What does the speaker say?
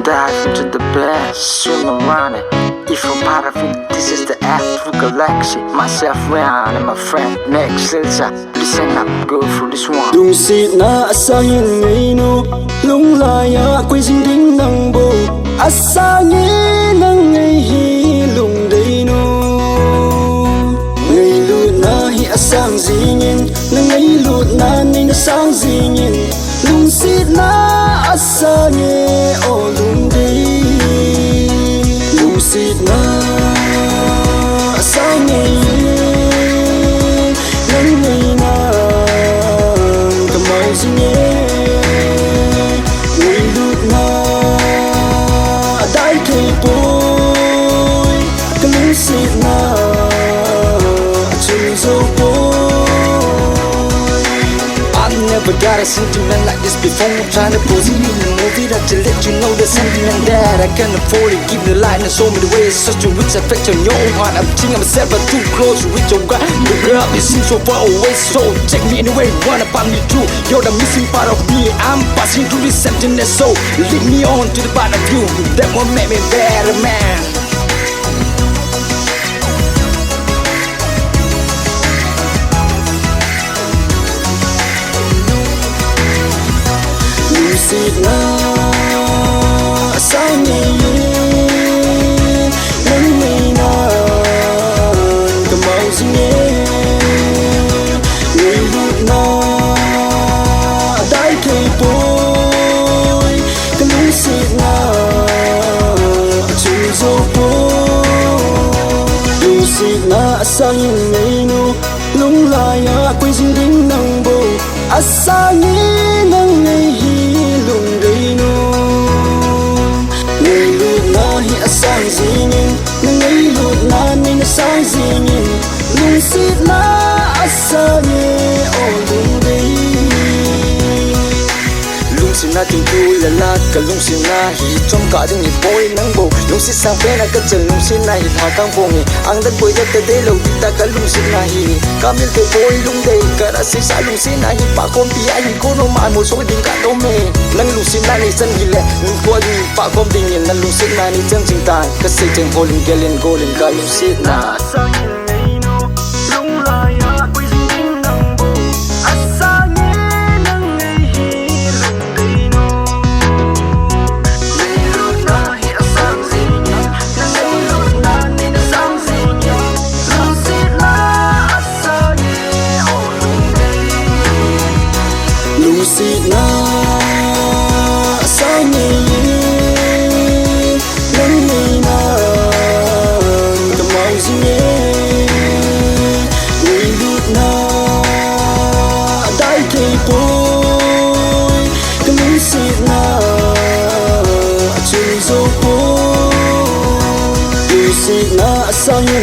dive into the best, swim around it. If I'm part of it, this is the Afro galaxy. Myself, Ryan, and my friend Next Silsa. Listen up, go through this one. Dung si na asangin ngay no, lung laya quay dinh đinh nang bo. Asangin nang ngay hi lung day no. Ngay lu na hi asang zingin, na ngay lu na ni na sang zingin. Lung si na asangin o lung day. Lung si na asangin. Never got a sentiment like this before. I'm trying to pose it in the movie that to let you know the sentiment that I can afford it. Give the line and show me the way. It's such a rich effect on your own heart. I'm thinking myself but too close to reach your God. The girl it seems so far away. So take me anywhere you wanna find me true. You're the missing part of me. I'm passing through this emptiness. So lead me on to the part of you that will make me better man. Lucid na asangin nang may na kamao zingin. Ngayon na dahil kay boy kalusid na chuzo po. Lucid na asangin ngayon lung laya ako'y zingding ng bo. Asangin ang ngayon asang zingin, na ngayon na ni nasang zingin. Lungsit na asangin o lungday. Lungsit natin tulala kalungsit na hitom ka ding iboy ng bo. Lungsit sang pena kacel lungsit na hitakang bongi. Ang dagboy nagtadelaw kita kalungsit na hi. Kamil kay boy lungday karasi sa lungsit na hi. Pakong piyahin ko no maan mo so din ka dome. Nang lungsit na ni san hile nungkuwa yung pakong dingin. Nang lungsit na ni cang cintaan kasi cang holing gelin golin kalungsit na asangin ngayon lung laya ako'y zingin ng bo. Asangin ang ngayon lungday no. Ngayon na hi asang zingin, na ngayon na ni nasang zingin. Lungsit na asangin o lungday. Lungsit na asangin nang ngayon kamao zingin. Ngayon na dahil kay boy kalusid na chuzo po. Lucid na asangin